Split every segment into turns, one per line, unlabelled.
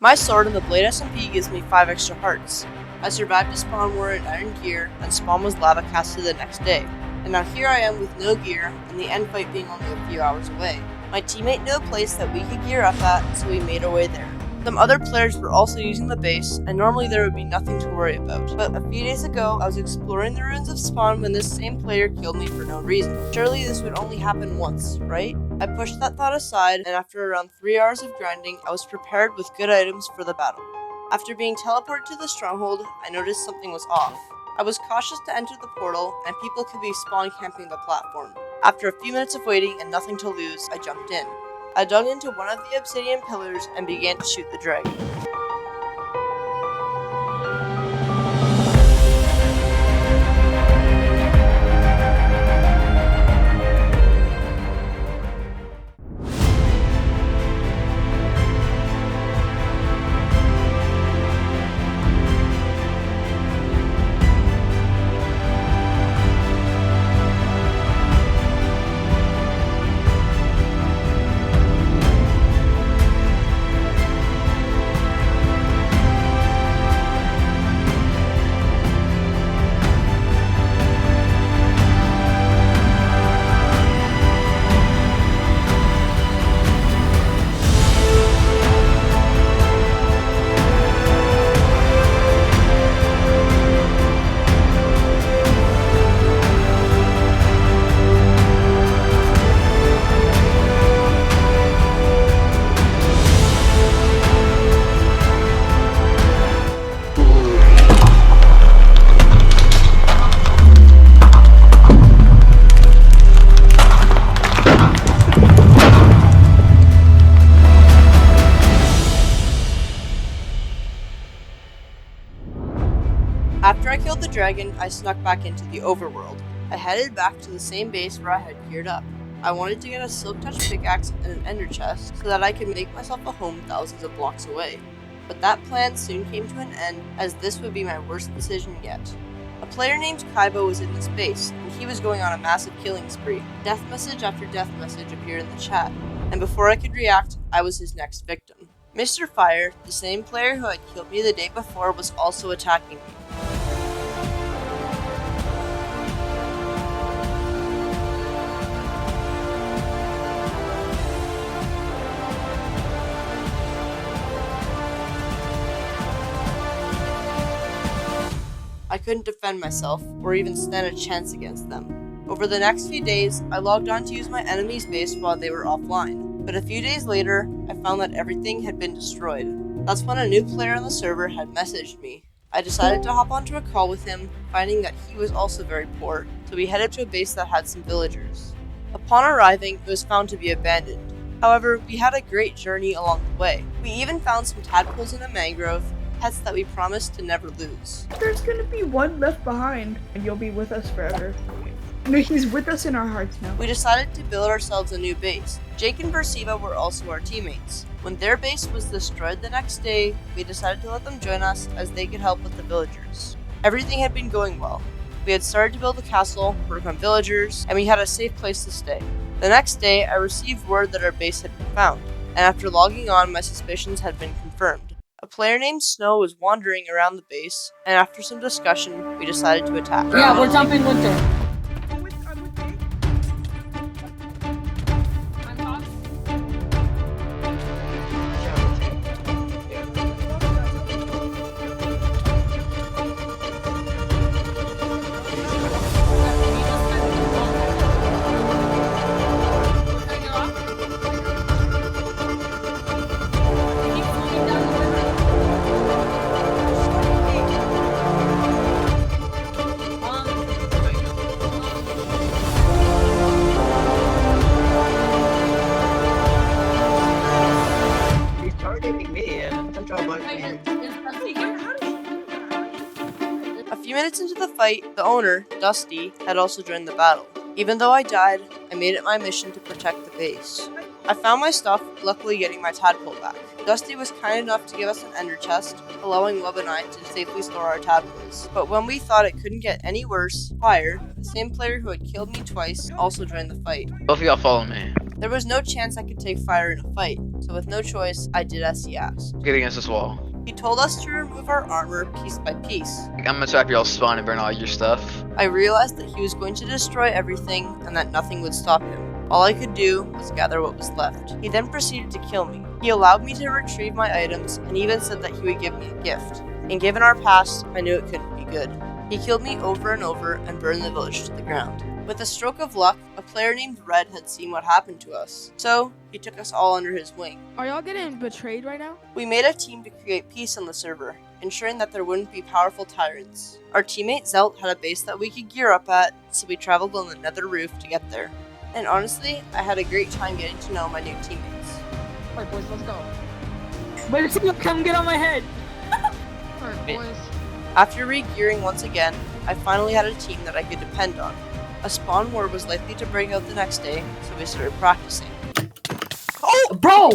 My sword in the Blade SMP gives me 5 extra hearts. I survived a spawn war in iron gear, and spawn was lava casted the next day. And now here I am with no gear, and the end fight being only a few hours away. My teammate knew a place that we could gear up at, so we made our way there. Some other players were also using the base, and normally there would be nothing to worry about. But a few days ago, I was exploring the ruins of spawn when this same player killed me for no reason. Surely this would only happen once, right? I pushed that thought aside, and after around 3 hours of grinding, I was prepared with good items for the battle. After being teleported to the stronghold, I noticed something was off. I was cautious to enter the portal, and people could be spawn camping the platform. After a few minutes of waiting and nothing to lose, I jumped in. I dug into one of the obsidian pillars and began to shoot the dragon. After I killed the dragon, I snuck back into the overworld. I headed back to the same base where I had geared up. I wanted to get a silk touch pickaxe and an ender chest so that I could make myself a home thousands of blocks away. But that plan soon came to an end, as this would be my worst decision yet. A player named Kaiba was in this base, and he was going on a massive killing spree. Death message after death message appeared in the chat, and before I could react, I was his next victim. Mr. Fire, the same player who had killed me the day before, was also attacking me. I couldn't defend myself, or even stand a chance against them. Over the next few days, I logged on to use my enemy's base while they were offline, but a few days later, I found that everything had been destroyed. That's when a new player on the server had messaged me. I decided to hop onto a call with him, finding that he was also very poor, so we headed to a base that had some villagers. Upon arriving, it was found to be abandoned. However, we had a great journey along the way. We even found some tadpoles in a mangrove, pets that we promised to never lose.
There's gonna be one left behind, and you'll be with us forever. No, he's with us in our hearts now.
We decided to build ourselves a new base. Jake and Versiva were also our teammates. When their base was destroyed the next day, we decided to let them join us as they could help with the villagers. Everything had been going well. We had started to build a castle, work on villagers, and we had a safe place to stay. The next day, I received word that our base had been found, and after logging on, my suspicions had been confirmed. A player named Snow was wandering around the base, and after some discussion, we decided to attack.
Yeah, we're jumping winter.
A few minutes into the fight, the owner, Dusty, had also joined the battle. Even though I died, I made it my mission to protect the base. I found my stuff, luckily getting my tadpole back. Dusty was kind enough to give us an ender chest, allowing Web and I to safely store our tadpoles. But when we thought it couldn't get any worse, Fire, the same player who had killed me twice, also joined the fight.
Both of y'all follow me.
There was no chance I could take Fire in a fight, so with no choice, I did as he asked.
Get against this wall.
He told us to remove our armor piece by piece.
I'm gonna trap you all spawn and burn all your stuff.
I realized that he was going to destroy everything and that nothing would stop him. All I could do was gather what was left. He then proceeded to kill me. He allowed me to retrieve my items and even said that he would give me a gift. And given our past, I knew it couldn't be good. He killed me over and over and burned the village to the ground. With a stroke of luck, a player named Red had seen what happened to us, so he took us all under his wing.
Are y'all getting betrayed right now?
We made a team to create peace on the server, ensuring that there wouldn't be powerful tyrants. Our teammate Zelt had a base that we could gear up at, so we traveled on the nether roof to get there. And honestly, I had a great time getting to know my new teammates.
Alright boys, let's go. Wait, come get on my head! Alright boys.
After re-gearing once again, I finally had a team that I could depend on. A spawn war was likely to break out the next day, so we started practicing.
Oh, bro!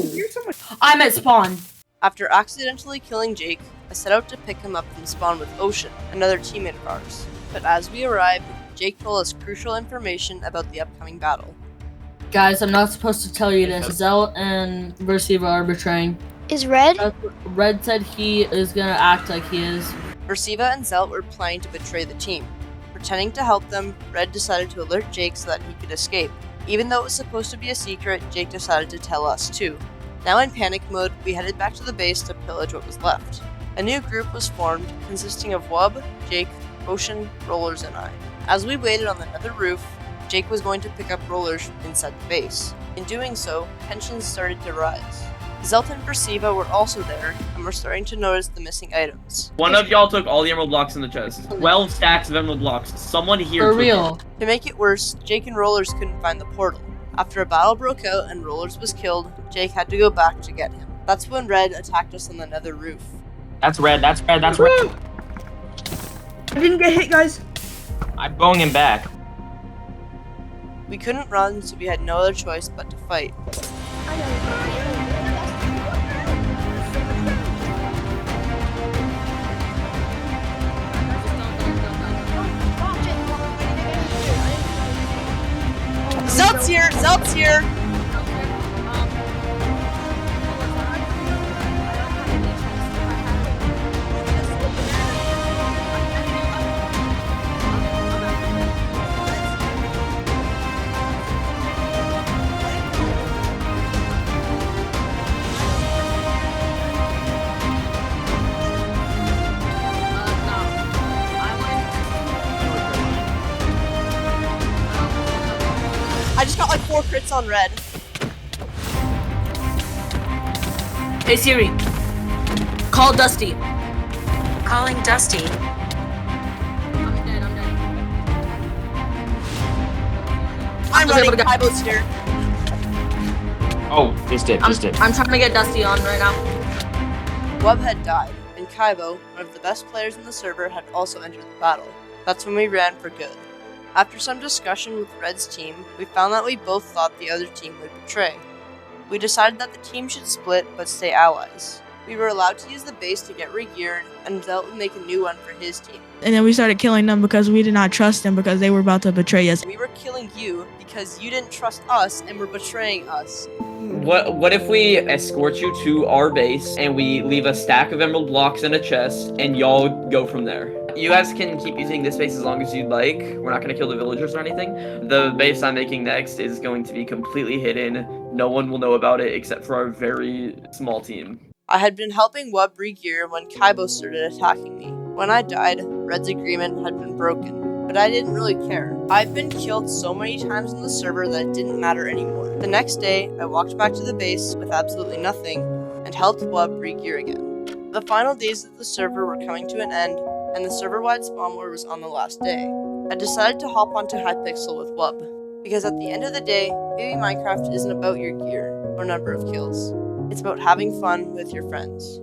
I'm at spawn.
After accidentally killing Jake, I set out to pick him up from spawn with Ocean, another teammate of ours. But as we arrived, Jake told us crucial information about the upcoming battle.
Guys, I'm not supposed to tell you this. Zelt and Versiva are betraying.
Is Red?
Red said he is gonna act like he is.
Versiva and Zelt were planning to betray the team. Pretending to help them, Red decided to alert Jake so that he could escape. Even though it was supposed to be a secret, Jake decided to tell us too. Now in panic mode, we headed back to the base to pillage what was left. A new group was formed, consisting of Wub, Jake, Ocean, Rollers, and I. As we waited on the nether roof, Jake was going to pick up Rollers inside the base. In doing so, tensions started to rise. Zelt and Versiva were also there, and were starting to notice the missing items.
One of y'all took all the emerald blocks in the chest. 12 stacks of emerald blocks. Someone here
For
took
real.
it.
To make it worse, Jake and Rollers couldn't find the portal. After a battle broke out and Rollers was killed, Jake had to go back to get him. That's when Red attacked us on the nether roof.
That's red, that's red, that's red.
I didn't get hit, guys.
I'm going him back.
We couldn't run, so we had no other choice but to fight. Zelt's here! Zelt's here! I just got like 4 crits on Red.
Hey Siri, call Dusty.
Calling Dusty.
I'm dead.
I'm
Okay,
running,
but
Kaibo's here.
Oh, this did.
I'm trying to get Dusty on right now.
Wub had died, and Kaibo, one of the best players in the server, had also entered the battle. That's when we ran for good. After some discussion with Red's team, we found that we both thought the other team would betray. We decided that the team should split but stay allies. We were allowed to use the base to get re-geared, and Zelt would make a new one for his team.
And then we started killing them because we did not trust them because they were about to betray us.
We were killing you because you didn't trust us and were betraying us.
What if we escort you to our base and we leave a stack of emerald blocks in a chest and y'all go from there? You guys can keep using this base as long as you'd like. We're not going to kill the villagers or anything. The base I'm making next is going to be completely hidden. No one will know about it except for our very small team.
I had been helping Wub re-gear when Kaibo started attacking me. When I died, Red's agreement had been broken, but I didn't really care. I've been killed so many times on the server that it didn't matter anymore. The next day, I walked back to the base with absolutely nothing and helped Wub re-gear again. The final days of the server were coming to an end, and the server-wide spawn war was on the last day. I decided to hop onto Hypixel with Wub, because at the end of the day, maybe Minecraft isn't about your gear or number of kills. It's about having fun with your friends.